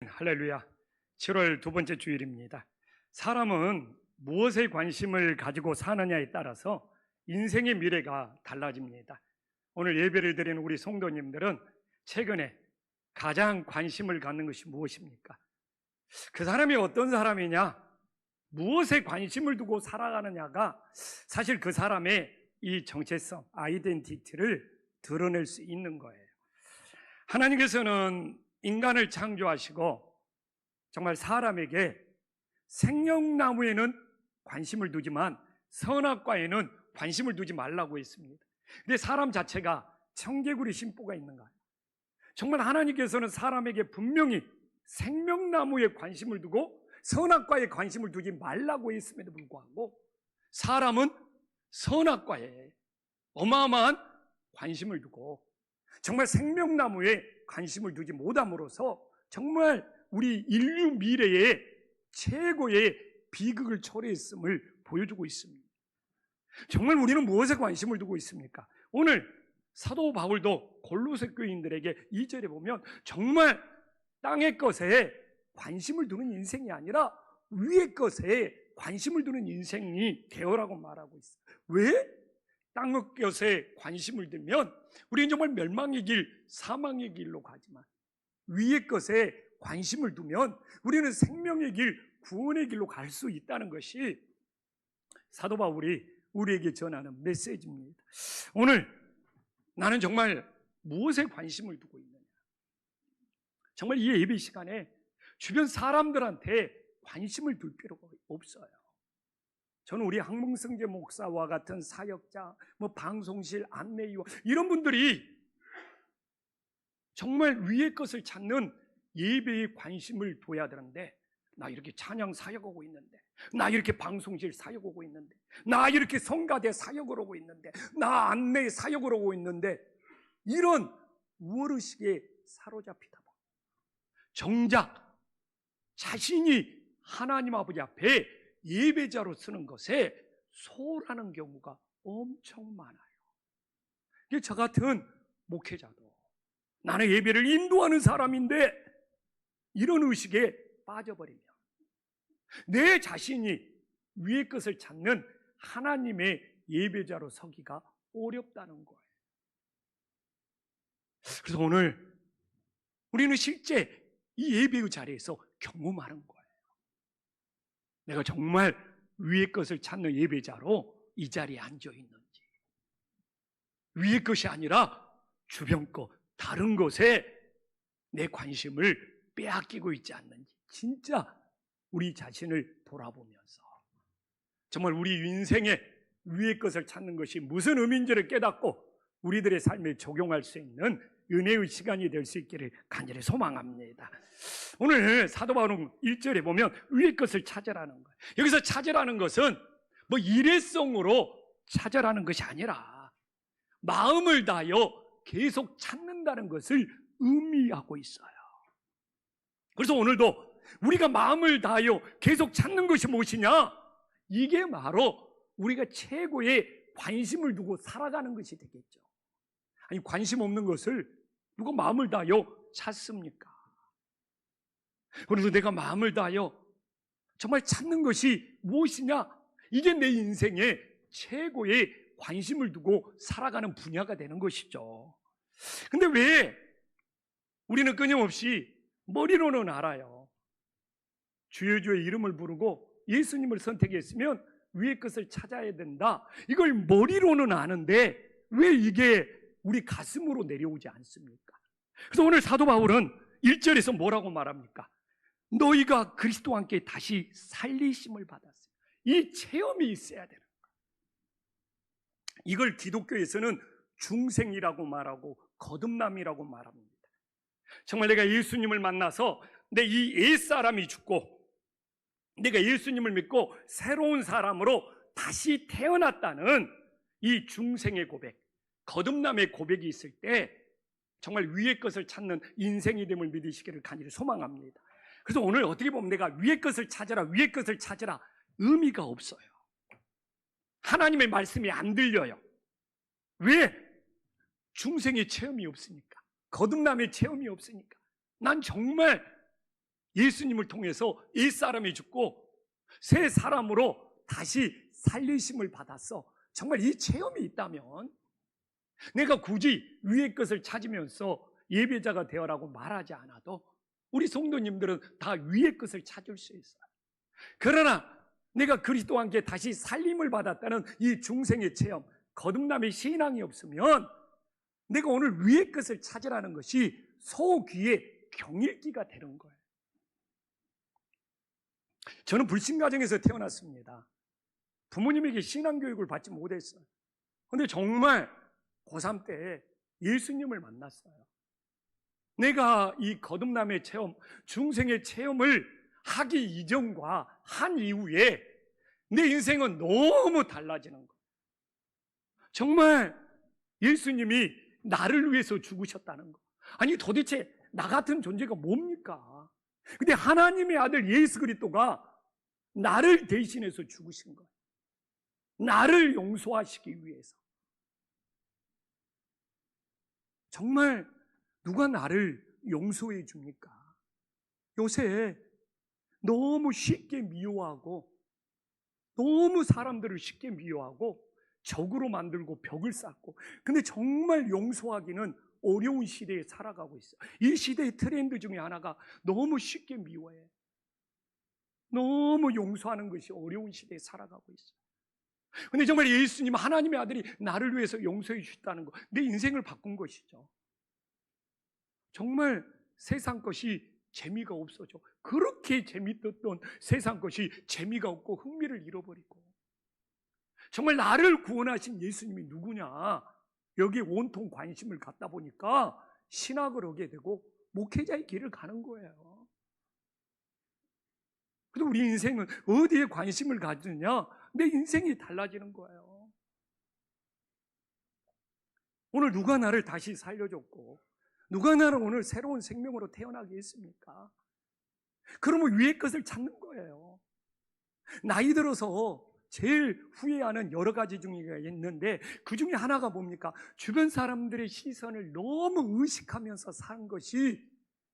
할렐루야. 7월 두 번째 주일입니다. 사람은 무엇에 관심을 가지고 사느냐에 따라서 인생의 미래가 달라집니다. 오늘 예배를 드리는 우리 성도님들은 최근에 가장 관심을 갖는 것이 무엇입니까? 그 사람이 어떤 사람이냐, 무엇에 관심을 두고 살아가느냐가 사실 그 사람의 이 정체성, 아이덴티티를 드러낼 수 있는 거예요. 하나님께서는 인간을 창조하시고 정말 사람에게 생명나무에는 관심을 두지만 선악과에는 관심을 두지 말라고 했습니다. 근데 사람 자체가 청개구리 심보가 있는 거예요. 정말 하나님께서는 사람에게 분명히 생명나무에 관심을 두고 선악과에 관심을 두지 말라고 했음에도 불구하고 사람은 선악과에 어마어마한 관심을 두고 정말 생명나무에 관심을 두지 못함으로써 정말 우리 인류 미래의 최고의 비극을 초래했음을 보여주고 있습니다. 정말 우리는 무엇에 관심을 두고 있습니까? 오늘 사도 바울도 골로새 교인들에게 2절에 보면 정말 땅의 것에 관심을 두는 인생이 아니라 위의 것에 관심을 두는 인생이 되어라고 말하고 있어요. 왜? 땅의 것에 관심을 두면 우리는 정말 멸망의 길, 사망의 길로 가지만 위의 것에 관심을 두면 우리는 생명의 길, 구원의 길로 갈 수 있다는 것이 사도 바울이 우리에게 전하는 메시지입니다. 오늘 나는 정말 무엇에 관심을 두고 있느냐? 정말 이 예배 시간에 주변 사람들한테 관심을 둘 필요가 없어요. 저는 우리 항몽성재 목사와 같은 사역자, 방송실 안내위원 이런 분들이 정말 위의 것을 찾는 예배에 관심을 둬야 되는데 나 이렇게 찬양 사역하고 있는데 나 이렇게 방송실 사역하고 있는데 나 이렇게 성가대 사역을 하고 있는데 나 안내 사역을 하고 있는데 이런 우월의식에 사로잡히다 보니 정작 자신이 하나님 아버지 앞에 예배자로 쓰는 것에 소홀하는 경우가 엄청 많아요. 저 같은 목회자도 나는 예배를 인도하는 사람인데 이런 의식에 빠져버리면 내 자신이 위의 것을 찾는 하나님의 예배자로 서기가 어렵다는 거예요. 그래서 오늘 우리는 실제 이 예배의 자리에서 경험하는 거예요. 내가 정말 위의 것을 찾는 예배자로 이 자리에 앉아 있는지, 위의 것이 아니라 주변 것, 다른 것에 내 관심을 빼앗기고 있지 않는지 진짜 우리 자신을 돌아보면서 정말 우리 인생에 위의 것을 찾는 것이 무슨 의미인지를 깨닫고 우리들의 삶에 적용할 수 있는 은혜의 시간이 될 수 있기를 간절히 소망합니다. 오늘 사도 바울은 1절에 보면 위의 것을 찾으라는 거예요. 여기서 찾으라는 것은 일회성으로 찾으라는 것이 아니라 마음을 다하여 계속 찾는다는 것을 의미하고 있어요. 그래서 오늘도 우리가 마음을 다하여 계속 찾는 것이 무엇이냐? 이게 바로 우리가 최고의 관심을 두고 살아가는 것이 되겠죠. 아니, 관심 없는 것을 누가 마음을 다하여 찾습니까? 그래서 내가 마음을 다하여 정말 찾는 것이 무엇이냐? 이게 내 인생의 최고의 관심을 두고 살아가는 분야가 되는 것이죠. 근데 왜 우리는 끊임없이 머리로는 알아요. 주의 이름을 부르고 예수님을 선택했으면 위의 것을 찾아야 된다. 이걸 머리로는 아는데 왜 이게 우리 가슴으로 내려오지 않습니까? 그래서 오늘 사도 바울은 1절에서 뭐라고 말합니까? 너희가 그리스도와 함께 다시 살리심을 받았어요. 이 체험이 있어야 되는 거예요. 이걸 기독교에서는 중생이라고 말하고 거듭남이라고 말합니다. 정말 내가 예수님을 만나서 내 이 옛사람이 죽고 내가 예수님을 믿고 새로운 사람으로 다시 태어났다는 이 중생의 고백, 거듭남의 고백이 있을 때 정말 위의 것을 찾는 인생이 됨을 믿으시기를 간절히 소망합니다. 그래서 오늘 어떻게 보면 내가 위의 것을 찾아라, 위의 것을 찾아라 의미가 없어요. 하나님의 말씀이 안 들려요. 왜? 중생의 체험이 없으니까, 거듭남의 체험이 없으니까. 난 정말 예수님을 통해서 옛사람이 죽고 새 사람으로 다시 살리심을 받았어. 정말 이 체험이 있다면 내가 굳이 위의 것을 찾으면서 예배자가 되어라고 말하지 않아도 우리 성도님들은 다 위의 것을 찾을 수 있어요. 그러나 내가 그리스도와 함께 다시 살림을 받았다는 이 중생의 체험, 거듭남의 신앙이 없으면 내가 오늘 위의 것을 찾으라는 것이 소귀의 경읽기가 되는 거예요. 저는 불신가정에서 태어났습니다. 부모님에게 신앙교육을 받지 못했어요. 그런데 정말 고3 때 예수님을 만났어요. 내가 이 거듭남의 체험, 중생의 체험을 하기 이전과 한 이후에 내 인생은 너무 달라지는 거예요. 정말 예수님이 나를 위해서 죽으셨다는 거. 아니 도대체 나 같은 존재가 뭡니까? 근데 하나님의 아들 예수 그리스도가 나를 대신해서 죽으신 거예요. 나를 용서하시기 위해서. 정말 누가 나를 용서해 줍니까? 요새 너무 쉽게 미워하고 너무 사람들을 쉽게 미워하고 적으로 만들고 벽을 쌓고, 근데 정말 용서하기는 어려운 시대에 살아가고 있어요. 이 시대의 트렌드 중에 하나가 너무 쉽게 미워해. 너무 용서하는 것이 어려운 시대에 살아가고 있어요. 근데 정말 예수님 하나님의 아들이 나를 위해서 용서해 주셨다는 거, 내 인생을 바꾼 것이죠. 정말 세상 것이 재미가 없어져. 그렇게 재미있던 세상 것이 재미가 없고 흥미를 잃어버리고, 정말 나를 구원하신 예수님이 누구냐, 여기에 온통 관심을 갖다 보니까 신학을 하게 되고 목회자의 길을 가는 거예요. 그래서 우리 인생은 어디에 관심을 가지느냐, 내 인생이 달라지는 거예요. 오늘 누가 나를 다시 살려줬고 누가 나를 오늘 새로운 생명으로 태어나게 했습니까? 그러면 위의 것을 찾는 거예요. 나이 들어서 제일 후회하는 여러 가지 중에 있는데 그 중에 하나가 뭡니까? 주변 사람들의 시선을 너무 의식하면서 사는 것이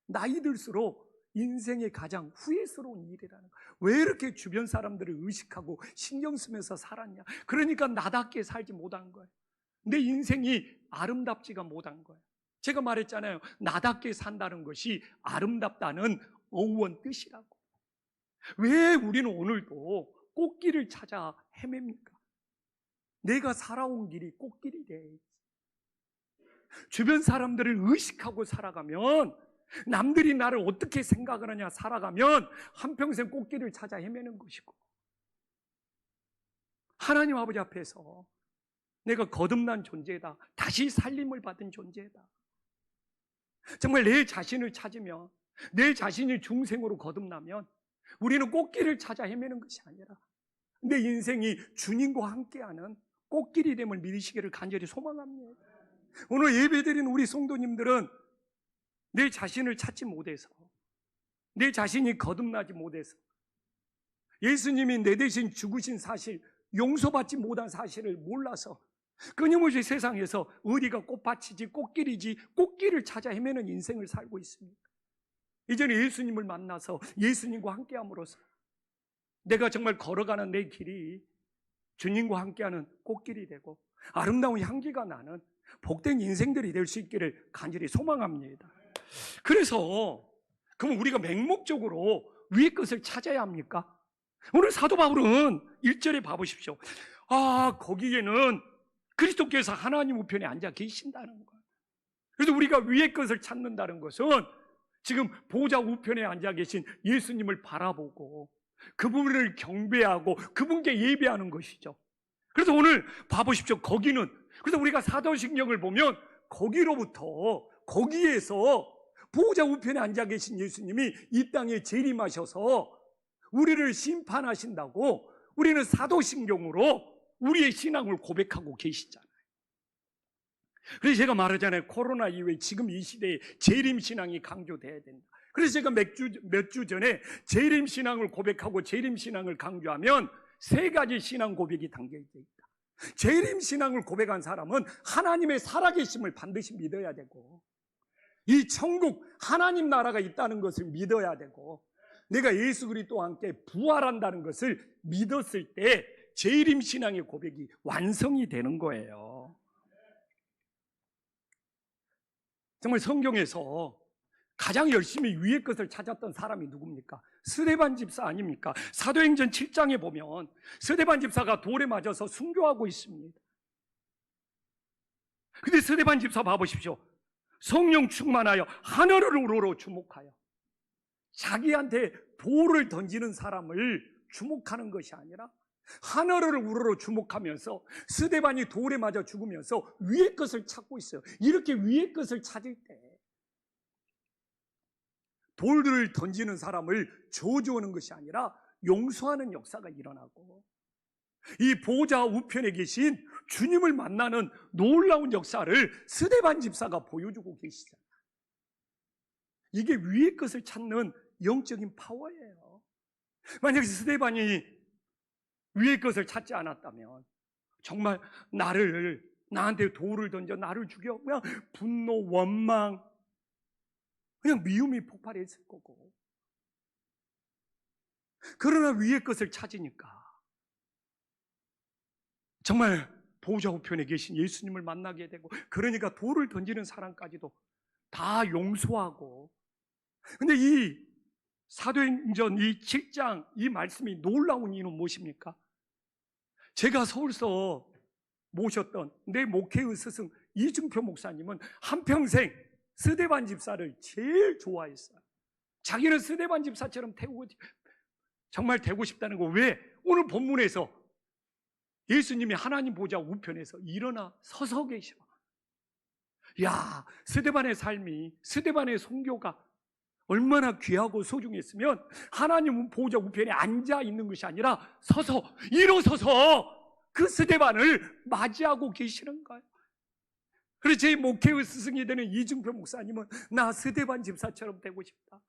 나이 들수록 인생의 가장 후회스러운 일이라는 거예요. 왜 이렇게 주변 사람들을 의식하고 신경 쓰면서 살았냐? 그러니까 나답게 살지 못한 거예요. 내 인생이 아름답지가 못한 거예요. 제가 말했잖아요. 나답게 산다는 것이 아름답다는 어원 뜻이라고. 왜 우리는 오늘도 꽃길을 찾아 헤맵니까? 내가 살아온 길이 꽃길이래. 주변 사람들을 의식하고 살아가면, 남들이 나를 어떻게 생각을 하냐 살아가면 한평생 꽃길을 찾아 헤매는 것이고, 하나님 아버지 앞에서 내가 거듭난 존재다, 다시 살림을 받은 존재다, 정말 내 자신을 찾으면, 내 자신이 중생으로 거듭나면 우리는 꽃길을 찾아 헤매는 것이 아니라 내 인생이 주님과 함께하는 꽃길이 됨을 믿으시기를 간절히 소망합니다. 오늘 예배드리는 우리 성도님들은 내 자신을 찾지 못해서, 내 자신이 거듭나지 못해서, 예수님이 내 대신 죽으신 사실, 용서받지 못한 사실을 몰라서 끊임없이 세상에서 어디가 꽃밭이지 꽃길이지 꽃길을 찾아 헤매는 인생을 살고 있습니다. 이제는 예수님을 만나서 예수님과 함께함으로써 내가 정말 걸어가는 내 길이 주님과 함께하는 꽃길이 되고 아름다운 향기가 나는 복된 인생들이 될 수 있기를 간절히 소망합니다. 그래서 그럼 우리가 맹목적으로 위의 것을 찾아야 합니까? 오늘 사도 바울은 1절에 봐보십시오. 거기에는 그리스도께서 하나님 우편에 앉아 계신다는 거예요. 그래서 우리가 위의 것을 찾는다는 것은 지금 보좌 우편에 앉아 계신 예수님을 바라보고 그분을 경배하고 그분께 예배하는 것이죠. 그래서 오늘 봐보십시오. 거기는, 그래서 우리가 사도신경을 보면 거기에서 보좌 우편에 앉아 계신 예수님이 이 땅에 재림하셔서 우리를 심판하신다고 우리는 사도신경으로 우리의 신앙을 고백하고 계시잖아요. 그래서 제가 말하잖아요. 코로나 이후에 지금 이 시대에 재림신앙이 강조돼야 된다. 그래서 제가 몇 주 전에 재림신앙을 고백하고 재림신앙을 강조하면 세 가지 신앙 고백이 담겨져 있다. 재림신앙을 고백한 사람은 하나님의 살아계심을 반드시 믿어야 되고, 이 천국 하나님 나라가 있다는 것을 믿어야 되고, 내가 예수 그리스도와 함께 부활한다는 것을 믿었을 때 재림 신앙의 고백이 완성이 되는 거예요. 정말 성경에서 가장 열심히 위의 것을 찾았던 사람이 누굽니까? 스데반 집사 아닙니까? 사도행전 7장에 보면 스데반 집사가 돌에 맞아서 순교하고 있습니다. 근데 스데반 집사 봐보십시오. 성령 충만하여 하늘을 우러러 주목하여, 자기한테 돌을 던지는 사람을 주목하는 것이 아니라 하늘을 우러러 주목하면서 스데반이 돌에 맞아 죽으면서 위의 것을 찾고 있어요. 이렇게 위의 것을 찾을 때 돌을 던지는 사람을 저주하는 것이 아니라 용서하는 역사가 일어나고, 이 보좌 우편에 계신 주님을 만나는 놀라운 역사를 스데반 집사가 보여주고 계시잖아요. 이게 위의 것을 찾는 영적인 파워예요. 만약 스데반이 위의 것을 찾지 않았다면 정말 나한테 돌을 던져 나를 죽여, 그냥 분노, 원망, 그냥 미움이 폭발했을 거고. 그러나 위의 것을 찾으니까 정말 보좌 우편에 계신 예수님을 만나게 되고, 그러니까 돌을 던지는 사람까지도 다 용서하고. 근데 이 사도행전 이 7장 이 말씀이 놀라운 이유는 무엇입니까? 제가 서울서 모셨던 내 목회의 스승 이중표 목사님은 한평생 스데반 집사를 제일 좋아했어요. 자기는 스데반 집사처럼 정말 되고 싶다는 거. 왜? 오늘 본문에서 예수님이 하나님 보좌 우편에서 일어나 서서 계셔. 야, 스데반의 삶이, 스데반의 선교가 얼마나 귀하고 소중했으면 하나님 보좌 우편에 앉아 있는 것이 아니라 서서, 일어서서 그 스데반을 맞이하고 계시는 거예요. 그래서 제 목회의 스승이 되는 이중표 목사님은 나 스데반 집사처럼 되고 싶다.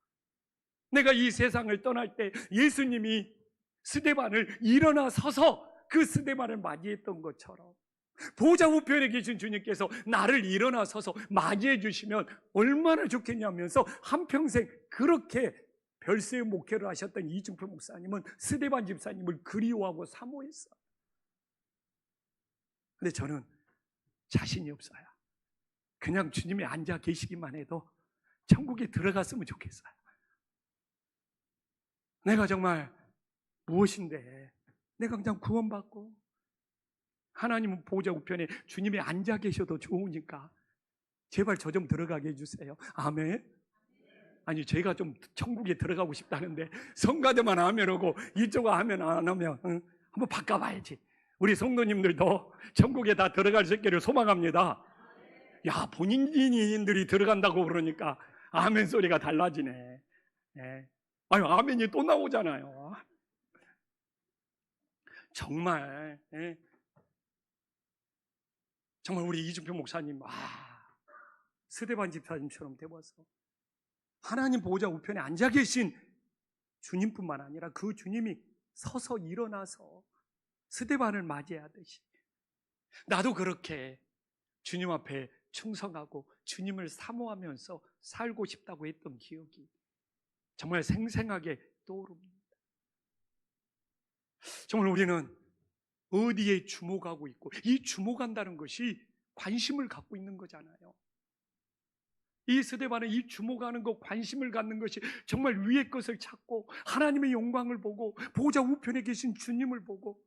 내가 이 세상을 떠날 때 예수님이 스데반을 일어나 서서 그 스데반을 맞이했던 것처럼 보좌 우편에 계신 주님께서 나를 일어나 서서 맞이해 주시면 얼마나 좋겠냐면서 한평생 그렇게 별세의 목회를 하셨던 이중표 목사님은 스데반 집사님을 그리워하고 사모했어요. 근데 저는 자신이 없어요. 그냥 주님이 앉아 계시기만 해도 천국에 들어갔으면 좋겠어요. 내가 정말 무엇인데, 내가 그냥 구원받고 하나님은 보좌 우편에 주님이 앉아 계셔도 좋으니까 제발 저 좀 들어가게 해주세요. 아멘. 아니, 제가 좀 천국에 들어가고 싶다는데 성가대만 하면 오고 이쪽 하면 안 하면 한번 바꿔봐야지. 우리 성도님들도 천국에 다 들어갈 수 있기를 소망합니다. 야, 본인들이 들어간다고 그러니까 아멘 소리가 달라지네. 네. 아유, 아멘이 또 나오잖아요. 정말 정말 우리 이중표 목사님, 스데반 집사님처럼 되어서 하나님 보호자 우편에 앉아 계신 주님뿐만 아니라 그 주님이 서서 일어나서 스데반을 맞이하듯이 나도 그렇게 주님 앞에 충성하고 주님을 사모하면서 살고 싶다고 했던 기억이 정말 생생하게 떠오릅니다. 정말 우리는 어디에 주목하고 있고, 이 주목한다는 것이 관심을 갖고 있는 거잖아요. 이 스데반은 이 주목하는 것, 관심을 갖는 것이 정말 위의 것을 찾고 하나님의 영광을 보고 보좌 우편에 계신 주님을 보고,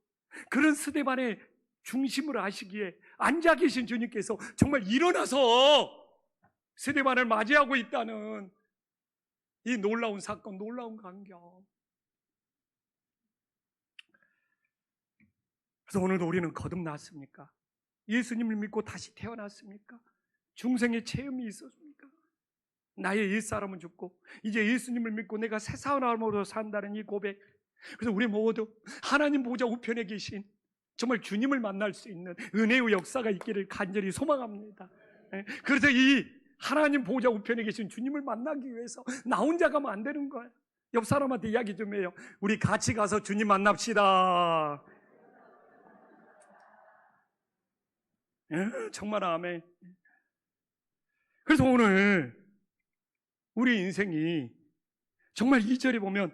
그런 스데반의 중심을 아시기에 앉아 계신 주님께서 정말 일어나서 스데반을 맞이하고 있다는 이 놀라운 사건, 놀라운 광경. 그래서 오늘도 우리는 거듭났습니까? 예수님을 믿고 다시 태어났습니까? 중생의 체험이 있었습니까? 나의 옛사람은 죽고 이제 예수님을 믿고 내가 새 사람으로 산다는 이 고백. 그래서 우리 모두 하나님 보좌 우편에 계신 정말 주님을 만날 수 있는 은혜의 역사가 있기를 간절히 소망합니다. 그래서 이 하나님 보좌 우편에 계신 주님을 만나기 위해서 나 혼자 가면 안 되는 거예요. 옆 사람한테 이야기 좀 해요. 우리 같이 가서 주님 만납시다. 정말 아멘. 그래서 오늘 우리 인생이 정말 2절에 보면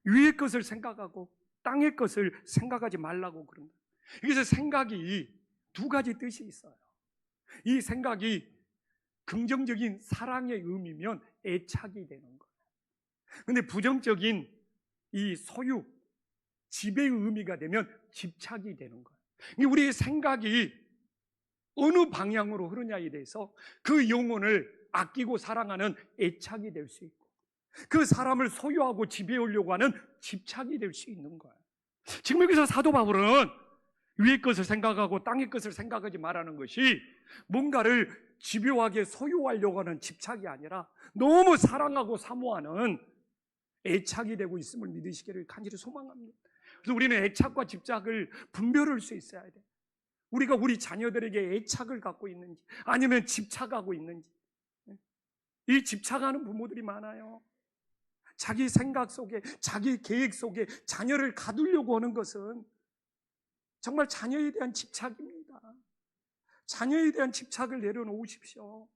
위의 것을 생각하고 땅의 것을 생각하지 말라고 그런 거예요. 여기서 생각이 두 가지 뜻이 있어요. 이 생각이 긍정적인 사랑의 의미면 애착이 되는 거예요. 근데 부정적인 이 소유, 지배의 의미가 되면 집착이 되는 거예요. 우리의 생각이 어느 방향으로 흐르냐에 대해서 그 영혼을 아끼고 사랑하는 애착이 될 수 있고, 그 사람을 소유하고 지배하려고 하는 집착이 될 수 있는 거예요. 지금 여기서 사도 바울은 위의 것을 생각하고 땅의 것을 생각하지 말라는 것이 뭔가를 집요하게 소유하려고 하는 집착이 아니라 너무 사랑하고 사모하는 애착이 되고 있음을 믿으시기를 간절히 소망합니다. 그래서 우리는 애착과 집착을 분별할 수 있어야 돼요. 우리가 우리 자녀들에게 애착을 갖고 있는지 아니면 집착하고 있는지. 이 집착하는 부모들이 많아요. 자기 생각 속에, 자기 계획 속에 자녀를 가두려고 하는 것은 정말 자녀에 대한 집착입니다. 자녀에 대한 집착을 내려놓으십시오.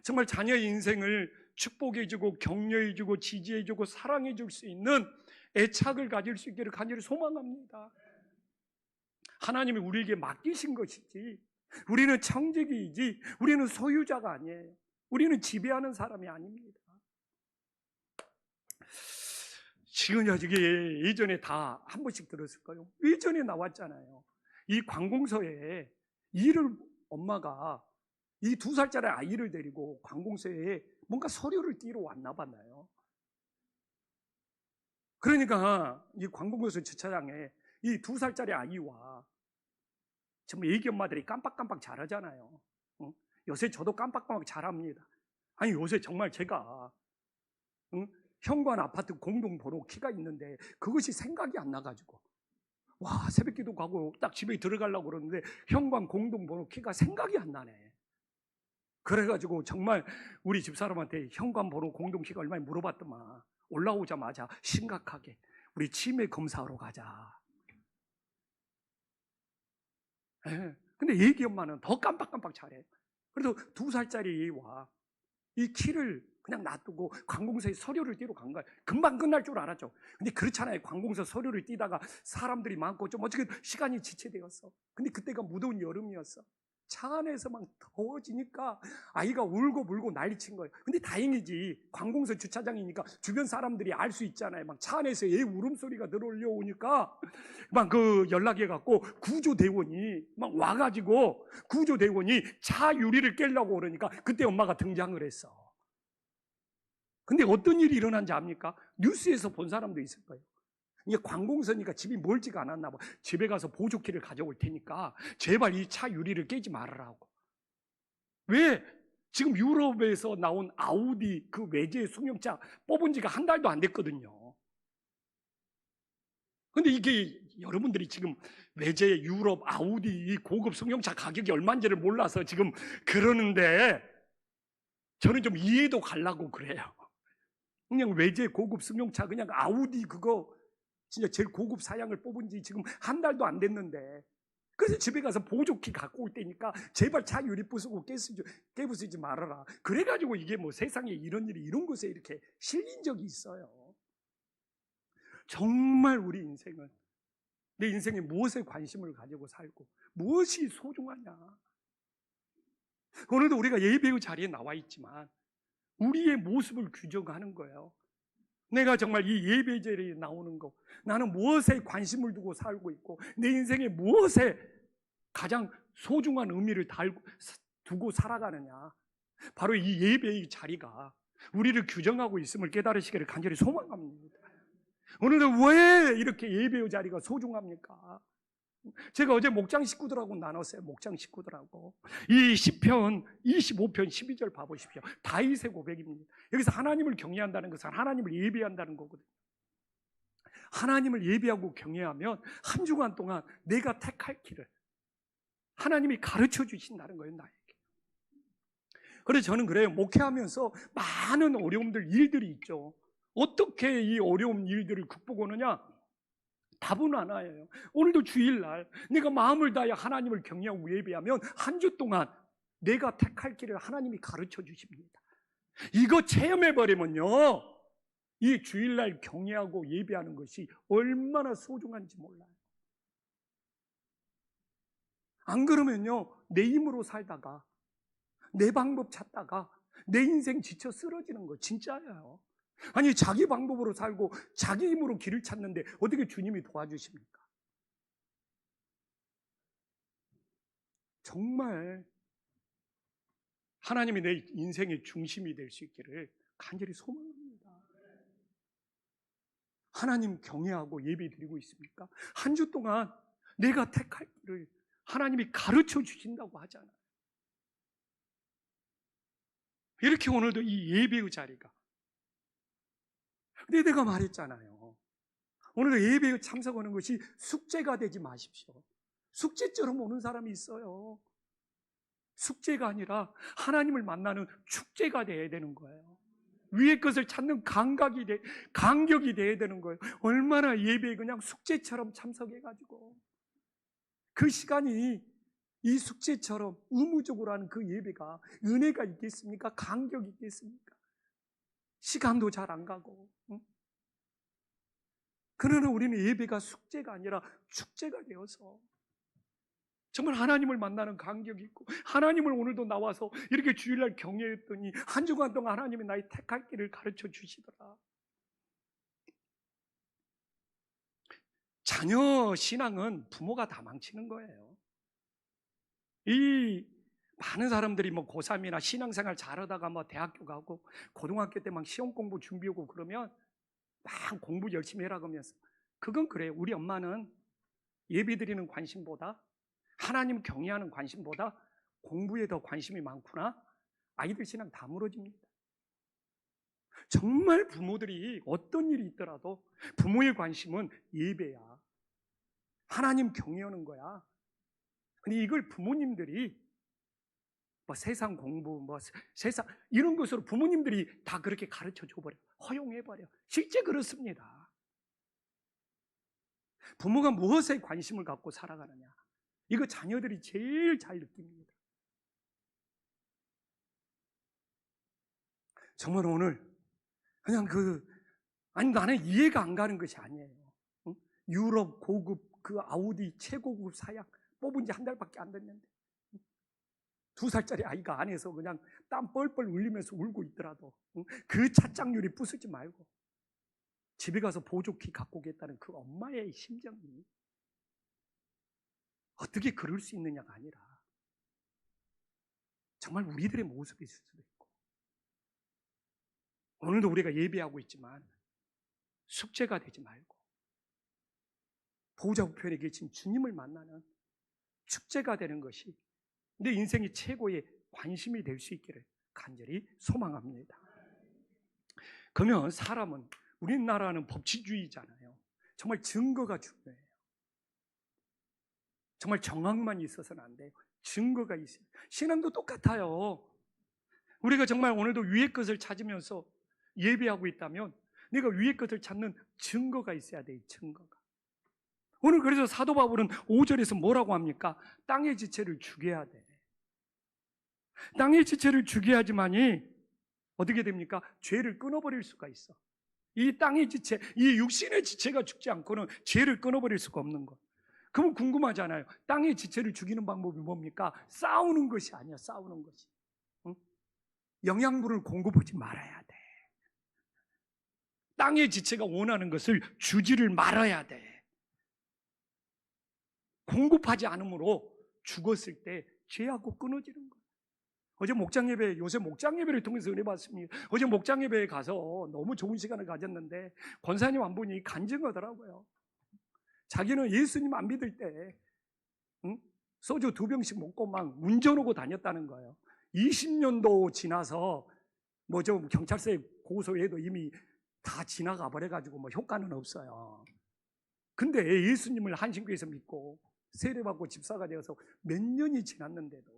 정말 자녀의 인생을 축복해주고 격려해주고 지지해주고 사랑해줄 수 있는 애착을 가질 수 있기를 간절히 소망합니다. 하나님이 우리에게 맡기신 것이지 우리는 청지기이지 우리는 소유자가 아니에요. 우리는 지배하는 사람이 아닙니다. 지금 이게 예전에 다 한 번씩 들었을 거예요. 예전에 나왔잖아요. 이 관공서에 엄마가 이 2살짜리 아이를 데리고 관공서에 뭔가 서류를 띄러 왔나 봐요. 그러니까 이 관공서 주차장에 이 2살짜리 아이와 정말 애기 엄마들이 깜빡깜빡 잘하잖아요. 요새 저도 깜빡깜빡 잘합니다. 아니 요새 정말 제가 현관 아파트 공동번호 키가 있는데 그것이 생각이 안 나가지고 와 새벽기도 가고 딱 집에 들어가려고 그러는데 현관 공동번호 키가 생각이 안 나네. 그래가지고 정말 우리 집사람한테 현관 번호 공동키가 얼마나 물어봤더만 올라오자마자 심각하게 우리 치매 검사하러 가자. 근데 애기 엄마는 더 깜빡깜빡 잘해. 그래서 2살짜리 애와 이 키를 그냥 놔두고 관공서에 서류를 띄러 간 거예요. 금방 끝날 줄 알았죠. 근데 그렇잖아요. 관공서 서류를 띄다가 사람들이 많고 좀 어떻게 시간이 지체되었어. 근데 그때가 무더운 여름이었어. 차 안에서 막 더워지니까 아이가 울고 불고 난리친 거예요. 근데 다행이지 관공서 주차장이니까 주변 사람들이 알 수 있잖아요. 막 차 안에서 애 울음소리가 들어오니까 막 연락해갖고 구조대원이 막 와가지고 구조대원이 차 유리를 깨려고 그러니까 그때 엄마가 등장을 했어. 근데 어떤 일이 일어난지 압니까? 뉴스에서 본 사람도 있을 거예요. 이게 관공서니까 집이 멀지가 않았나 봐. 집에 가서 보조키를 가져올 테니까 제발 이 차 유리를 깨지 말으라고. 왜? 지금 유럽에서 나온 아우디 그 외제 승용차 뽑은 지가 한 달도 안 됐거든요. 근데 이게 여러분들이 지금 외제 유럽 아우디 이 고급 승용차 가격이 얼마인지를 몰라서 지금 그러는데 저는 좀 이해도 가려고 그래요. 그냥 외제 고급 승용차 그냥 아우디 그거 진짜 제일 고급 사양을 뽑은 지 지금 한 달도 안 됐는데 그래서 집에 가서 보조키 갖고 올 테니까 제발 차 유리 부수고 깨부수지 말아라. 그래가지고 이게 뭐 세상에 이런 일이 이런 곳에 이렇게 실린 적이 있어요. 정말 우리 인생은 내 인생에 무엇에 관심을 가지고 살고 무엇이 소중하냐. 오늘도 우리가 예배의 자리에 나와 있지만 우리의 모습을 규정하는 거예요. 내가 정말 이 예배 자리에 나오는 거, 나는 무엇에 관심을 두고 살고 있고 내 인생에 무엇에 가장 소중한 의미를 두고 살아가느냐. 바로 이 예배의 자리가 우리를 규정하고 있음을 깨달으시기를 간절히 소망합니다. 오늘은 왜 이렇게 예배의 자리가 소중합니까? 제가 어제 목장 식구들하고 나눴어요. 목장 식구들하고. 이 시편 25편 12절 봐보십시오. 다윗의 고백입니다. 여기서 하나님을 경외한다는 것은 하나님을 예배한다는 거거든요. 하나님을 예배하고 경외하면 한 주간 동안 내가 택할 길을 하나님이 가르쳐 주신다는 거예요. 나에게. 그래서 저는 그래요. 목회하면서 많은 어려움들, 일들이 있죠. 어떻게 이 어려운 일들을 극복하느냐? 답은 하나예요. 오늘도 주일날 내가 마음을 다해 하나님을 경외하고 예배하면 한 주 동안 내가 택할 길을 하나님이 가르쳐 주십니다. 이거 체험해버리면요, 이 주일날 경외하고 예배하는 것이 얼마나 소중한지 몰라요. 안 그러면요, 내 힘으로 살다가 내 방법 찾다가 내 인생 지쳐 쓰러지는 거 진짜예요. 아니, 자기 방법으로 살고 자기 힘으로 길을 찾는데 어떻게 주님이 도와주십니까? 정말 하나님이 내 인생의 중심이 될 수 있기를 간절히 소망합니다. 하나님 경외하고 예배 드리고 있습니까? 한 주 동안 내가 택할 길을 하나님이 가르쳐 주신다고 하잖아요. 이렇게 오늘도 이 예배의 자리가, 근데 내가 말했잖아요. 오늘도 예배에 참석하는 것이 숙제가 되지 마십시오. 숙제처럼 오는 사람이 있어요. 숙제가 아니라 하나님을 만나는 축제가 돼야 되는 거예요. 위의 것을 찾는 간격이 돼야 되는 거예요. 얼마나 예배에 그냥 숙제처럼 참석해가지고 그 시간이 이 숙제처럼 의무적으로 하는 그 예배가 은혜가 있겠습니까? 간격이 있겠습니까? 시간도 잘 안 가고. 응? 그러나 우리는 예배가 숙제가 아니라 축제가 되어서 정말 하나님을 만나는 간격이 있고, 하나님을 오늘도 나와서 이렇게 주일날 경외했더니 한 주간 동안 하나님이 나의 택할 길을 가르쳐 주시더라. 자녀 신앙은 부모가 다 망치는 거예요. 이 많은 사람들이 뭐 고3이나 신앙생활 잘하다가 뭐 대학교 가고 고등학교 때 막 시험 공부 준비하고 그러면 막 공부 열심히 해라 그러면서, 그건 그래요. 우리 엄마는 예배 드리는 관심보다, 하나님 경외하는 관심보다 공부에 더 관심이 많구나. 아이들 신앙 다 무너집니다. 정말 부모들이 어떤 일이 있더라도 부모의 관심은 예배야. 하나님 경외하는 거야. 근데 이걸 부모님들이 뭐 세상 공부, 뭐 세상 이런 것으로 부모님들이 다 그렇게 가르쳐 줘버려. 허용해버려. 실제 그렇습니다. 부모가 무엇에 관심을 갖고 살아가느냐, 이거 자녀들이 제일 잘 느낍니다. 정말 오늘 그냥 아니 나는 이해가 안 가는 것이 아니에요. 응? 유럽 고급 그 아우디 최고급 사양 뽑은 지 한 달밖에 안 됐는데 2살짜리 아이가 안에서 그냥 땀 뻘뻘 흘리면서 울고 있더라도 그 찻장유리 부수지 말고 집에 가서 보조키 갖고 오겠다는 그 엄마의 심정이 어떻게 그럴 수 있느냐가 아니라 정말 우리들의 모습일 수도 있고, 오늘도 우리가 예배하고 있지만 숙제가 되지 말고 보호자 우편에 계신 주님을 만나는 축제가 되는 것이 내 인생의 최고의 관심이 될 수 있기를 간절히 소망합니다. 그러면 사람은, 우리나라는 법치주의잖아요. 정말 증거가 중요해요. 정말 정황만 있어서는 안 돼요. 증거가 있어요. 신앙도 똑같아요. 우리가 정말 오늘도 위의 것을 찾으면서 예배하고 있다면 내가 위의 것을 찾는 증거가 있어야 돼요. 증거가. 오늘 그래서 사도 바울은 5절에서 뭐라고 합니까? 땅의 지체를 죽여야 돼. 땅의 지체를 죽여야지만이 어떻게 됩니까? 죄를 끊어버릴 수가 있어. 이 땅의 지체, 이 육신의 지체가 죽지 않고는 죄를 끊어버릴 수가 없는 것. 그럼 궁금하잖아요. 땅의 지체를 죽이는 방법이 뭡니까? 싸우는 것이 아니야. 싸우는 것이. 응? 영양분을 공급하지 말아야 돼. 땅의 지체가 원하는 것을 주지를 말아야 돼. 공급하지 않으므로 죽었을 때 죄하고 끊어지는 거예요. 어제 목장예배, 요새 목장예배를 통해서 은혜 받습니다. 어제 목장예배에 가서 너무 좋은 시간을 가졌는데 권사님 한 분이 간증하더라고요. 자기는 예수님 안 믿을 때 소주 2병씩 먹고 막 운전하고 다녔다는 거예요. 20년도 지나서 뭐 좀 경찰서에 고소해도 이미 다 지나가 버려가지고 뭐 효과는 없어요. 근데 예수님을 한신교에서 믿고 세례받고 집사가 되어서 몇 년이 지났는데도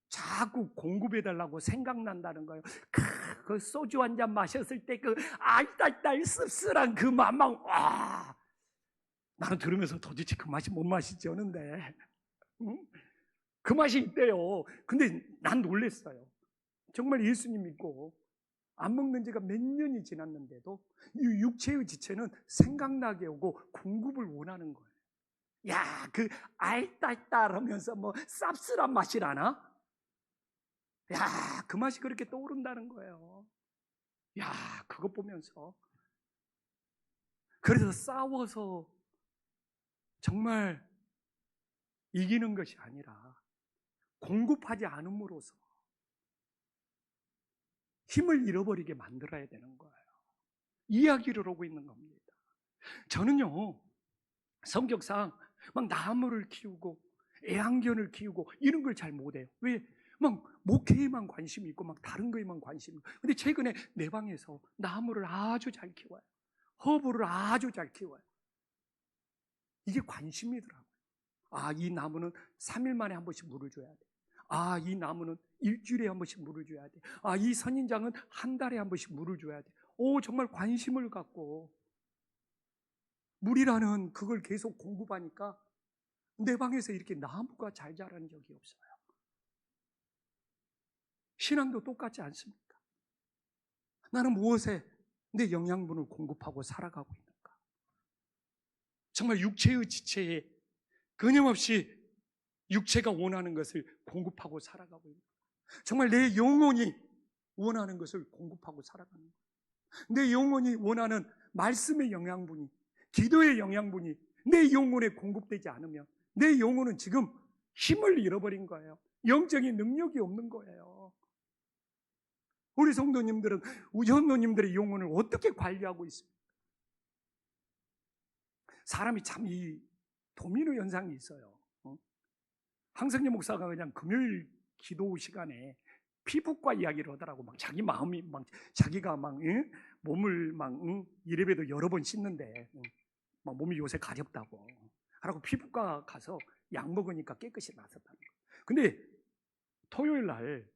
자꾸 공급해달라고 생각난다는 거예요. 그 소주 한 잔 마셨을 때 그 알딸딸 씁쓸한 그 맛만, 와! 나는 들으면서 도대체 그 맛이 뭔 맛이지 하는데, 응? 그 맛이 있대요. 근데 난 놀랬어요. 정말 예수님 믿고 안 먹는 지가 몇 년이 지났는데도 이 육체의 지체는 생각나게 오고 공급을 원하는 거예요. 야, 그 알딸딸 하면서 뭐 쌉쓸한 맛이라나? 야, 그 맛이 그렇게 떠오른다는 거예요. 야, 그거 보면서. 그래서 싸워서 정말 이기는 것이 아니라 공급하지 않음으로써 힘을 잃어버리게 만들어야 되는 거예요. 이야기를 하고 있는 겁니다. 저는요, 성격상 막 나무를 키우고 애완견을 키우고 이런 걸 잘 못해요. 왜? 막 목회에만 관심이 있고 막 다른 거에만 관심이 있고. 근데 최근에 내 방에서 나무를 아주 잘 키워요. 허브를 아주 잘 키워요. 이게 관심이더라고요. 아, 이 나무는 3일 만에 한 번씩 물을 줘야 돼. 아, 이 나무는 일주일에 한 번씩 물을 줘야 돼. 아, 이 선인장은 한 달에 한 번씩 물을 줘야 돼. 오, 정말 관심을 갖고 물이라는 그걸 계속 공급하니까 내 방에서 이렇게 나무가 잘 자란 적이 없어요. 신앙도 똑같지 않습니까? 나는 무엇에 내 영양분을 공급하고 살아가고 있는가? 정말 육체의 지체에 끊임없이 육체가 원하는 것을 공급하고 살아가고 있는가? 정말 내 영혼이 원하는 것을 공급하고 살아가는 거예요. 내 영혼이 원하는 말씀의 영양분이, 기도의 영양분이 내 영혼에 공급되지 않으면 내 영혼은 지금 힘을 잃어버린 거예요. 영적인 능력이 없는 거예요. 우리 성도님들은, 우리 현도님들의 영혼을 어떻게 관리하고 있습니까? 사람이 참 이 도미노 현상이 있어요. 황성재 목사가 그냥 금요일 기도 시간에 피부과 이야기를 하더라고. 막 자기 마음이 막 자기가 막 몸을 막 이래봬도 여러 번 씻는데 막 몸이 요새 가렵다고 하라고 피부과 가서 약 먹으니까 깨끗이 나았다는 거예요. 근데 토요일 날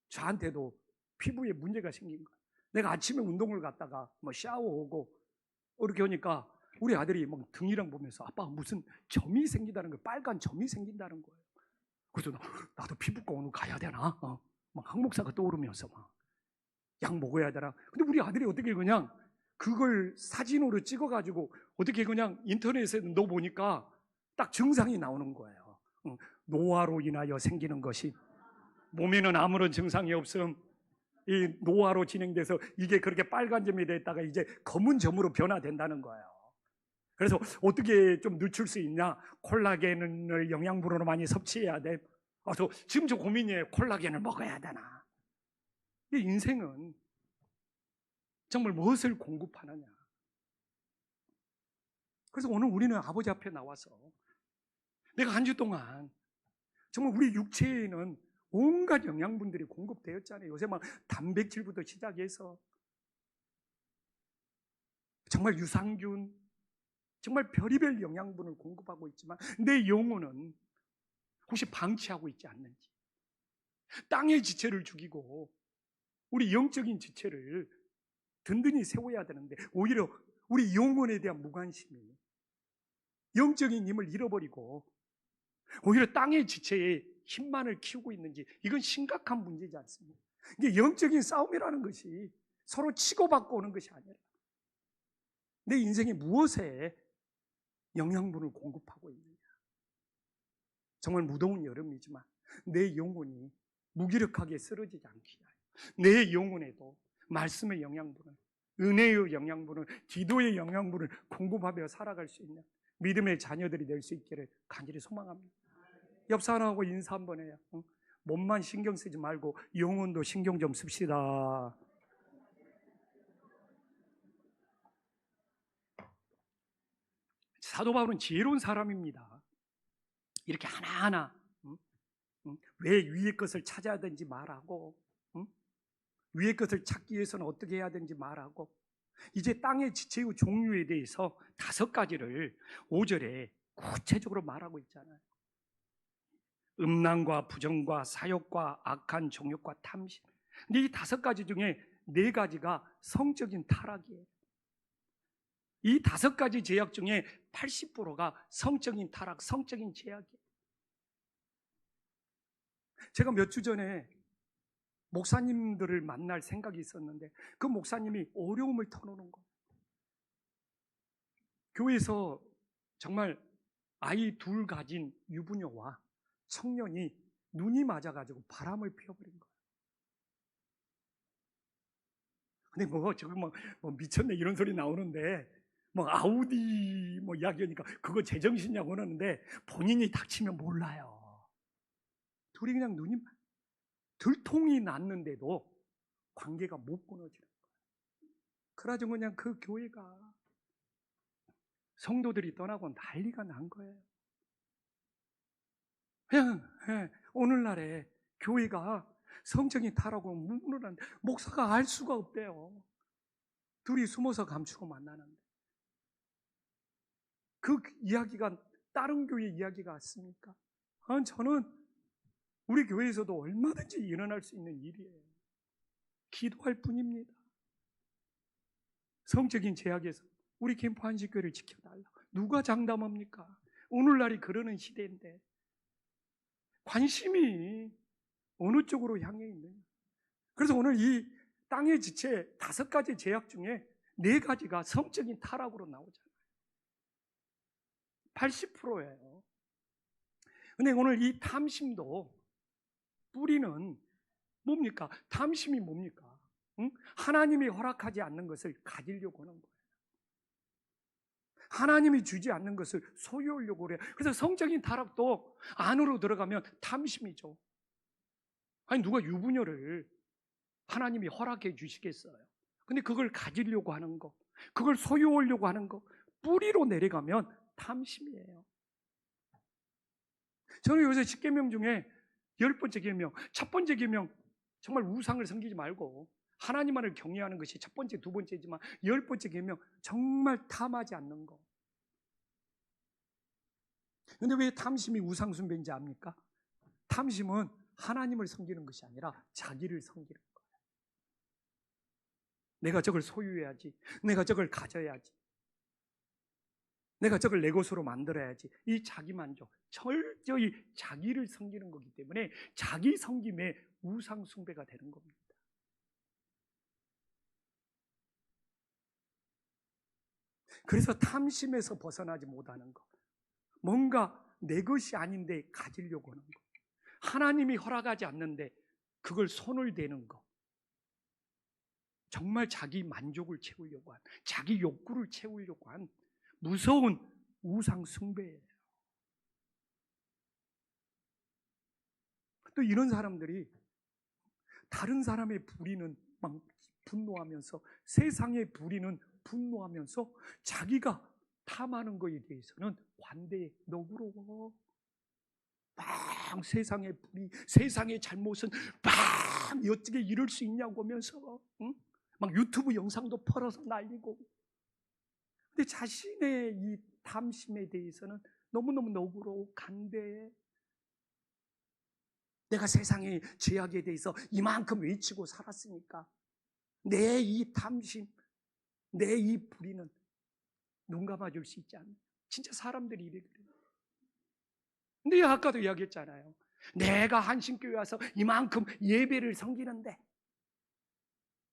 저한테도 피부에 문제가 생긴 거예요. 내가 아침에 운동을 갔다가 뭐 샤워하고 이렇게 오니까 우리 아들이 막 등이랑 보면서 아빠 무슨 점이 생긴다는 거예요. 빨간 점이 생긴다는 거예요. 그래서 나도 피부과 오늘 가야 되나? 막 항목사가 떠오르면서 막 약 먹어야 되나? 근데 우리 아들이 어떻게 그냥 그걸 사진으로 찍어가지고 어떻게 그냥 인터넷에 넣어보니까 딱 증상이 나오는 거예요. 노화로 인하여 생기는 것이 몸에는 아무런 증상이 없음. 이 노화로 진행돼서 이게 그렇게 빨간 점이 됐다가 이제 검은 점으로 변화된다는 거예요. 그래서 어떻게 좀 늦출 수 있냐? 콜라겐을 영양분으로 많이 섭취해야 돼. 지금 저 고민이에요. 콜라겐을 먹어야 되나? 이 인생은 정말 무엇을 공급하느냐? 그래서 오늘 우리는 아버지 앞에 나와서 내가 한 주 동안 정말 우리 육체에는 온갖 영양분들이 공급되었잖아요. 요새 막 단백질부터 시작해서 정말 유산균, 정말 별의별 영양분을 공급하고 있지만 내 영혼은 혹시 방치하고 있지 않는지, 땅의 지체를 죽이고 우리 영적인 지체를 든든히 세워야 되는데 오히려 우리 영혼에 대한 무관심이 영적인 힘을 잃어버리고 오히려 땅의 지체에 힘만을 키우고 있는지, 이건 심각한 문제지 않습니까? 이게 영적인 싸움이라는 것이 서로 치고받고 오는 것이 아니라 내 인생에 무엇에 영양분을 공급하고 있느냐. 정말 무더운 여름이지만 내 영혼이 무기력하게 쓰러지지 않기 위하여 내 영혼에도 말씀의 영양분을, 은혜의 영양분을, 기도의 영양분을 공급하며 살아갈 수 있는 믿음의 자녀들이 될 수 있기를 간절히 소망합니다. 옆 사람하고 인사 한번 해요. 몸만 신경 쓰지 말고 영혼도 신경 좀 씁시다. 사도 바울은 지혜로운 사람입니다. 이렇게 하나하나 왜 위의 것을 찾아야 되는지 말하고, 위의 것을 찾기 위해서는 어떻게 해야 되는지 말하고, 이제 땅의 지체의 종류에 대해서 5가지를 5절에 구체적으로 말하고 있잖아요. 음란과 부정과 사욕과 악한 정욕과 탐심. 근데 이 5가지 중에 4가지가 성적인 타락이에요. 이 5가지 죄악 중에 80%가 성적인 타락, 성적인 죄악이에요. 제가 몇 주 전에 목사님들을 만날 생각이 있었는데 그 목사님이 어려움을 터놓는 거예요. 교회에서 정말 아이 둘 가진 유부녀와 청년이 눈이 맞아가지고 바람을 피워버린 거예요. 근데 저거 미쳤네 이런 소리 나오는데 아우디 이야기하니까 그거 제정신이냐고 그러는데 본인이 닥치면 몰라요. 둘이 그냥 눈이 들통이 났는데도 관계가 못 끊어지는 거예요. 그래가지고 그냥 그 교회가 성도들이 떠나고 난리가 난 거예요. 그냥 오늘날에 교회가 성적인 타라고 묻는데 목사가 알 수가 없대요. 둘이 숨어서 감추고 만나는데 그 이야기가 다른 교회 이야기 같습니까? 저는 우리 교회에서도 얼마든지 일어날 수 있는 일이에요. 기도할 뿐입니다. 성적인 제약에서 우리 캠프 한식교회를 지켜달라. 누가 장담합니까? 오늘날이 그러는 시대인데 관심이 어느 쪽으로 향해 있느냐. 그래서 오늘 이 땅의 지체 5가지 제약 중에 4가지가 성적인 타락으로 나오잖아요. 80%예요. 근데 오늘 이 탐심도 뿌리는 뭡니까? 탐심이 뭡니까? 응? 하나님이 허락하지 않는 것을 가지려고 하는 거예요. 하나님이 주지 않는 것을 소유하려고 그래요. 그래서 성적인 타락도 안으로 들어가면 탐심이죠. 아니 누가 유부녀를 하나님이 허락해 주시겠어요? 근데 그걸 가지려고 하는 거, 그걸 소유하려고 하는 거, 뿌리로 내려가면 탐심이에요. 저는 요새 10계명 중에 10번째 계명, 첫 번째 계명 정말 우상을 섬기지 말고 하나님만을 경외하는 것이 첫 번째, 두 번째지만 10번째 계명 정말 탐하지 않는 거. 근데 왜 탐심이 우상 숭배인지 압니까? 탐심은 하나님을 섬기는 것이 아니라 자기를 섬기는 거예요. 내가 저걸 소유해야지, 내가 저걸 가져야지, 내가 저걸 내 것으로 만들어야지. 이 자기만족, 철저히 자기를 섬기는 거기 때문에 자기 섬김에 우상 숭배가 되는 겁니다. 그래서 탐심에서 벗어나지 못하는 거, 뭔가 내 것이 아닌데 가지려고 하는 거, 하나님이 허락하지 않는데 그걸 손을 대는 거, 정말 자기 만족을 채우려고 한, 자기 욕구를 채우려고 한 무서운 우상 숭배예요. 또 이런 사람들이 다른 사람의 불의는 막 분노하면서, 세상의 불의는 분노하면서 자기가 탐하는 것에 대해서는 관대해, 너그러워. 막 세상의 불의, 세상의 잘못은 막 어떻게 이럴 수 있냐고 하면서 응? 막 유튜브 영상도 펄어서 날리고. 근데 자신의 이 탐심에 대해서는 너무너무 너그러워, 간대해. 내가 세상의 죄악에 대해서 이만큼 외치고 살았으니까 내 이 탐심, 내 이 불의는 눈 감아줄 수 있지 않나. 진짜 사람들이 이래 그래요. 근데 아까도 이야기했잖아요. 내가 한신교회 와서 이만큼 예배를 섬기는데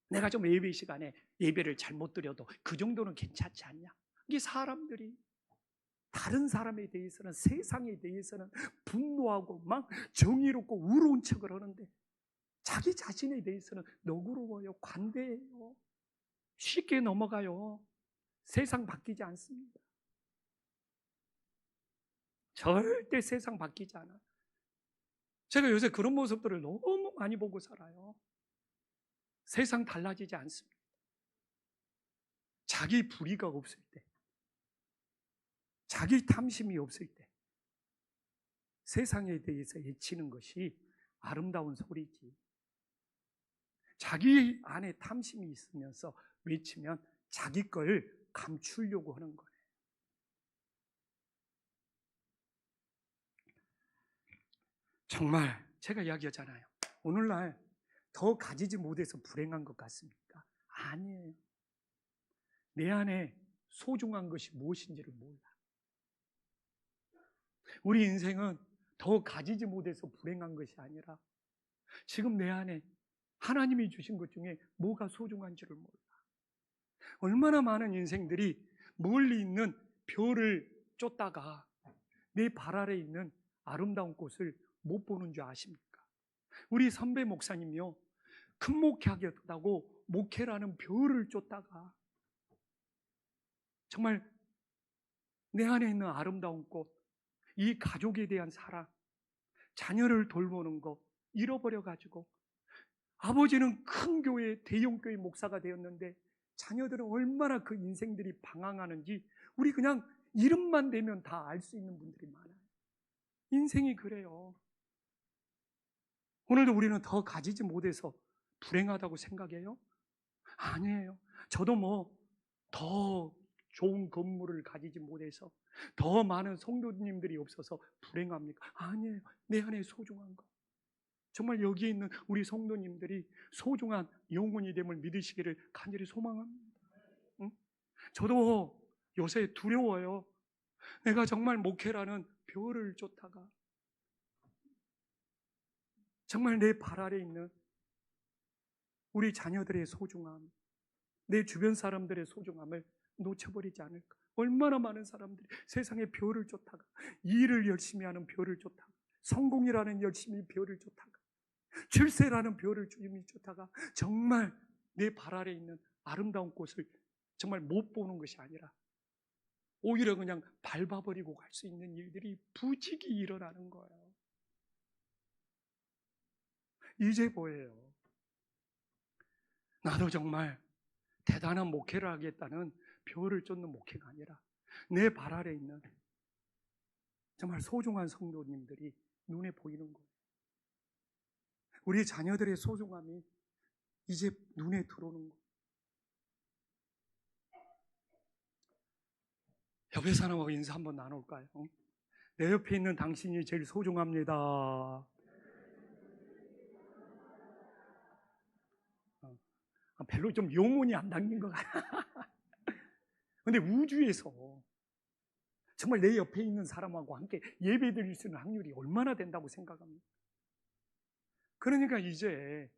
내가 좀 예배 시간에 예배를 잘못 드려도 그 정도는 괜찮지 않냐. 이게 사람들이 다른 사람에 대해서는, 세상에 대해서는 분노하고 막 정의롭고 우로운 척을 하는데 자기 자신에 대해서는 너그러워요, 관대해요, 쉽게 넘어가요. 세상 바뀌지 않습니다. 절대 세상 바뀌지 않아요. 제가 요새 그런 모습들을 너무 많이 보고 살아요. 세상 달라지지 않습니다. 자기 불의가 없을 때, 자기 탐심이 없을 때 세상에 대해서 외치는 것이 아름다운 소리지, 자기 안에 탐심이 있으면서 외치면 자기 걸 감추려고 하는 거예요. 정말 제가 이야기하잖아요. 오늘날 더 가지지 못해서 불행한 것 같습니까? 아니에요. 내 안에 소중한 것이 무엇인지를 몰라. 우리 인생은 더 가지지 못해서 불행한 것이 아니라 지금 내 안에 하나님이 주신 것 중에 뭐가 소중한 줄을 몰라. 얼마나 많은 인생들이 멀리 있는 별을 쫓다가 내 발 아래 있는 아름다운 꽃을 못 보는 줄 아십니까? 우리 선배 목사님이요, 큰 목회하겠다고 목회라는 별을 쫓다가 정말 내 안에 있는 아름다운 꽃, 이 가족에 대한 사랑, 자녀를 돌보는 거 잃어버려가지고, 아버지는 큰 교회, 대형 교회 목사가 되었는데 자녀들은 얼마나 그 인생들이 방황하는지 우리 그냥 이름만 대면 다 알 수 있는 분들이 많아요. 인생이 그래요. 오늘도 우리는 더 가지지 못해서 불행하다고 생각해요? 아니에요. 저도 뭐 더 좋은 건물을 가지지 못해서, 더 많은 성도님들이 없어서 불행합니까? 아니에요. 내 안에 소중한 거. 정말 여기에 있는 우리 성도님들이 소중한 영혼이 됨을 믿으시기를 간절히 소망합니다. 응? 저도 요새 두려워요. 내가 정말 목회라는 별을 쫓다가 정말 내 발 아래 있는 우리 자녀들의 소중함, 내 주변 사람들의 소중함을 놓쳐버리지 않을까. 얼마나 많은 사람들이 세상의 별을 쫓다가, 일을 열심히 하는 별을 쫓다가, 성공이라는 열심히 별을 쫓다가, 출세라는 별을 주님이 쫓다가 정말 내 발 아래 있는 아름다운 꽃을 정말 못 보는 것이 아니라 오히려 그냥 밟아버리고 갈 수 있는 일들이 부지기 일어나는 거예요. 이제 보여요. 나도 정말 대단한 목회를 하겠다는 별을 쫓는 목회가 아니라 내 발 아래 있는 정말 소중한 성도님들이 눈에 보이는 거예요. 우리 자녀들의 소중함이 이제 눈에 들어오는 거예요. 옆에 사람하고 인사 한번 나눌까요? 내 옆에 있는 당신이 제일 소중합니다. 별로 좀 영혼이 안 담긴 것 같아. 근데 우주에서 정말 내 옆에 있는 사람하고 함께 예배 드릴 수 있는 확률이 얼마나 된다고 생각합니까? 그러니까 이제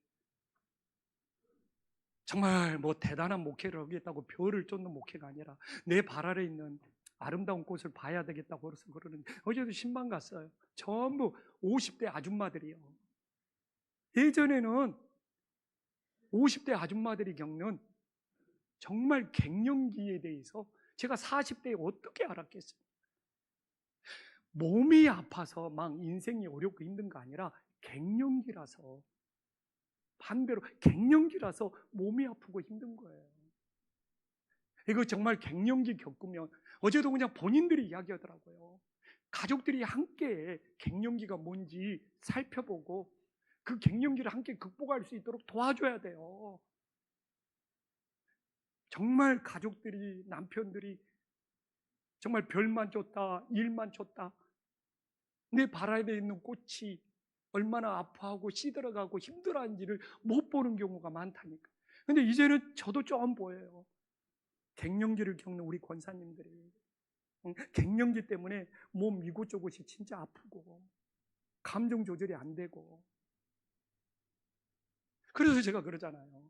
정말 뭐 대단한 목회를 하겠다고 별을 쫓는 목회가 아니라 내 발 아래 있는 아름다운 꽃을 봐야 되겠다고 그래서 그러는데, 어제도 신방 갔어요. 전부 50대 아줌마들이요. 예전에는 50대 아줌마들이 겪는 정말 갱년기에 대해서 제가 40대에 어떻게 알았겠어요? 몸이 아파서 막 인생이 어렵고 힘든 거 아니라 갱년기라서, 반대로 갱년기라서 몸이 아프고 힘든 거예요. 이거 정말 갱년기 겪으면, 어제도 그냥 본인들이 이야기하더라고요. 가족들이 함께 갱년기가 뭔지 살펴보고 그 갱년기를 함께 극복할 수 있도록 도와줘야 돼요. 정말 가족들이, 남편들이 정말 별만 쫓다, 일만 쫓다, 내 발 아래 있는 꽃이 얼마나 아파하고 시들어가고 힘들어하는지를 못 보는 경우가 많다니까. 근데 이제는 저도 좀 보여요. 갱년기를 겪는 우리 권사님들이 갱년기 때문에 몸 이곳저곳이 진짜 아프고 감정 조절이 안 되고, 그래서 제가 그러잖아요.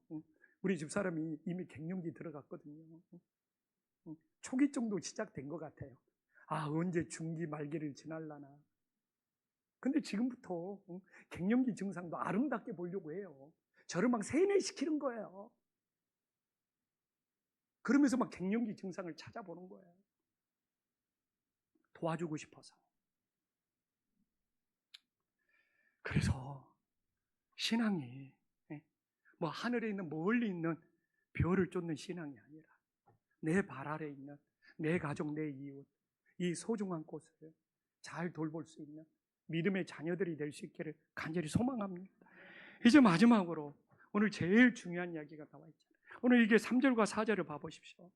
우리 집사람이 이미 갱년기 들어갔거든요. 초기 정도 시작된 것 같아요. 아, 언제 중기 말기를 지날라나. 근데 지금부터 갱년기 증상도 아름답게 보려고 해요. 저를 막 세뇌시키는 거예요. 그러면서 막 갱년기 증상을 찾아보는 거예요. 도와주고 싶어서. 그래서 신앙이 뭐 하늘에 있는 멀리 있는 별을 쫓는 신앙이 아니라 내 발 아래 있는 내 가족, 내 이웃, 이 소중한 꽃을 잘 돌볼 수 있는 믿음의 자녀들이 될 수 있기를 간절히 소망합니다. 이제 마지막으로 오늘 제일 중요한 이야기가 나와 있잖아요. 오늘 이게 3절과 4절을 봐보십시오.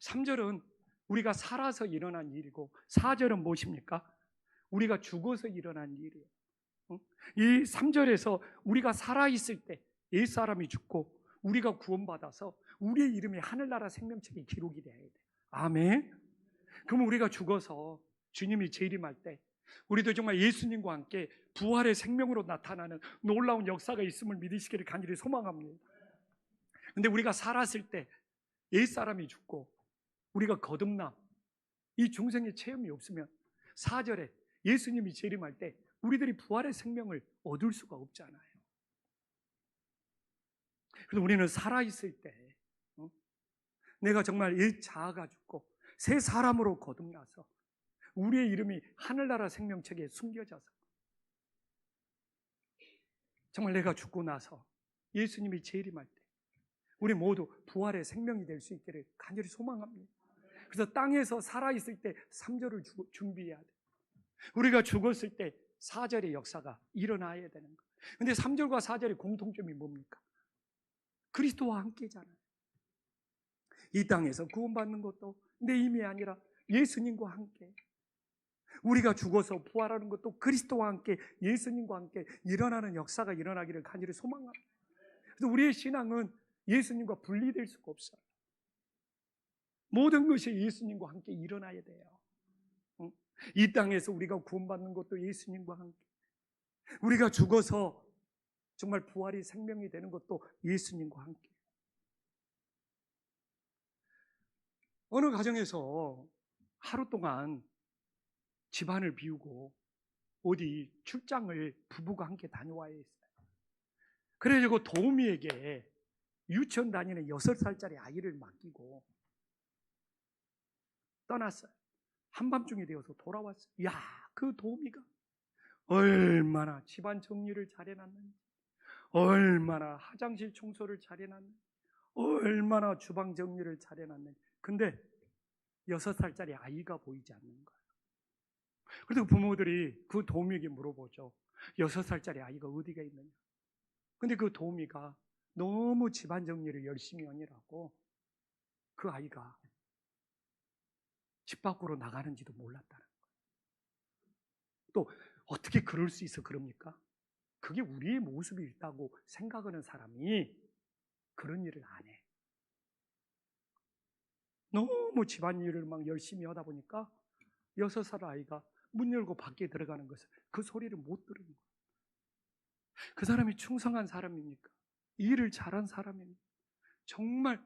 3절은 우리가 살아서 일어난 일이고 4절은 무엇입니까? 우리가 죽어서 일어난 일이에요. 이 3절에서 우리가 살아있을 때 옛사람이 죽고 우리가 구원받아서 우리의 이름이 하늘나라 생명책에 기록이 돼야 돼요. 아멘. 그럼 우리가 죽어서 주님이 재림할 때 우리도 정말 예수님과 함께 부활의 생명으로 나타나는 놀라운 역사가 있음을 믿으시기를 간절히 소망합니다. 근데 우리가 살았을 때 옛사람이 죽고 우리가 거듭남, 이 중생의 체험이 없으면 4절에 예수님이 재림할 때 우리들이 부활의 생명을 얻을 수가 없잖아요. 그래서 우리는 살아있을 때 내가 정말 옛 자아가 죽고 새 사람으로 거듭나서 우리의 이름이 하늘나라 생명책에 숨겨져서 정말 내가 죽고 나서 예수님이 재림할 때 우리 모두 부활의 생명이 될 수 있기를 간절히 소망합니다. 그래서 땅에서 살아있을 때 3절을 준비해야 돼. 우리가 죽었을 때 4절의 역사가 일어나야 되는 거예요. 근데 3절과 4절의 공통점이 뭡니까? 그리스도와 함께잖아요. 이 땅에서 구원받는 것도 내 힘이 아니라 예수님과 함께, 우리가 죽어서 부활하는 것도 그리스도와 함께, 예수님과 함께 일어나는 역사가 일어나기를 간절히 소망합니다. 그래서 우리의 신앙은 예수님과 분리될 수가 없어요. 모든 것이 예수님과 함께 일어나야 돼요. 이 땅에서 우리가 구원받는 것도 예수님과 함께, 우리가 죽어서 정말 부활이 생명이 되는 것도 예수님과 함께. 어느 가정에서 하루 동안 집안을 비우고 어디 출장을 부부가 함께 다녀와야 했어요. 그래가지고 도우미에게 유치원 다니는 6살짜리 아이를 맡기고 떠났어요. 한밤중이 되어서 돌아왔어요. 야, 그 도우미가 얼마나 집안 정리를 잘해놨는지, 얼마나 화장실 청소를 잘해놨는지, 얼마나 주방 정리를 잘해놨는지. 근데 6살짜리 아이가 보이지 않는 거예요. 그래서 부모들이 그 도우미에게 물어보죠. 6살짜리 아이가 어디가 있느냐. 근데 그 도우미가 너무 집안 정리를 열심히 하느라고 그 아이가 집 밖으로 나가는지도 몰랐다는 거예요. 또 어떻게 그럴 수 있어 그럽니까? 그게 우리의 모습이 있다고 생각하는 사람이 그런 일을 안 해. 너무 집안일을 막 열심히 하다 보니까 6살 아이가 문 열고 밖에 들어가는 것을, 그 소리를 못 들은 거예요. 그 사람이 충성한 사람입니까? 일을 잘한 사람입니까? 정말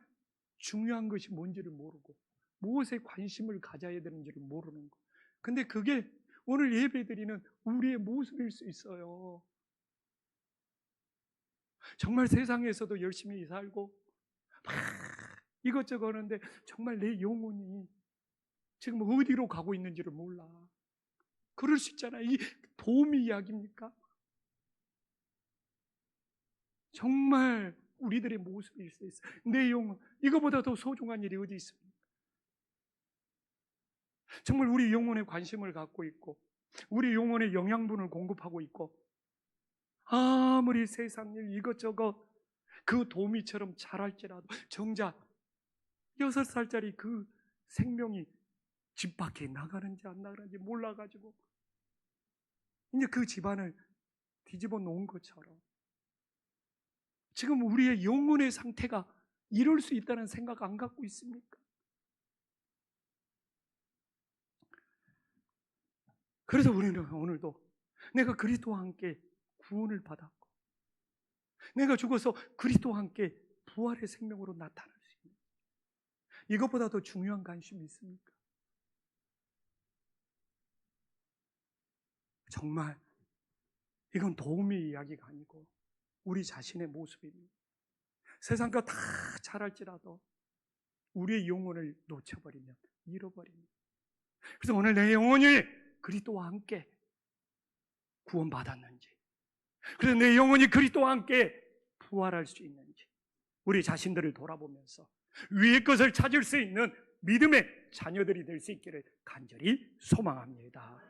중요한 것이 뭔지를 모르고 무엇에 관심을 가져야 되는지를 모르는 거예요. 근데 그게 오늘 예배드리는 우리의 모습일 수 있어요. 정말 세상에서도 열심히 살고 막 이것저것 하는데 정말 내 영혼이 지금 어디로 가고 있는지를 몰라. 그럴 수 있잖아요. 이 도우미 이야기입니까? 정말 우리들의 모습일 수 있어요. 내 영혼, 이거보다 더 소중한 일이 어디 있습니까? 정말 우리 영혼에 관심을 갖고 있고 우리 영혼에 영양분을 공급하고 있고 아무리 세상 일 이것저것 그 도우미처럼 잘할지라도 정작 6살짜리 그 생명이 집 밖에 나가는지 안 나가는지 몰라가지고 이제 그 집안을 뒤집어 놓은 것처럼 지금 우리의 영혼의 상태가 이럴 수 있다는 생각 안 갖고 있습니까? 그래서 우리는 오늘도 내가 그리스도와 함께 구원을 받았고 내가 죽어서 그리스도와 함께 부활의 생명으로 나타날 수 있는, 이것보다 더 중요한 관심이 있습니까? 정말 이건 도우미 이야기가 아니고 우리 자신의 모습입니다. 세상과 다 잘할지라도 우리의 영혼을 놓쳐버리면 잃어버립니다. 그래서 오늘 내 영혼이 그리스도와 함께 구원받았는지, 그래서 내 영혼이 그리스도와 함께 부활할 수 있는지 우리 자신들을 돌아보면서 위의 것을 찾을 수 있는 믿음의 자녀들이 될 수 있기를 간절히 소망합니다.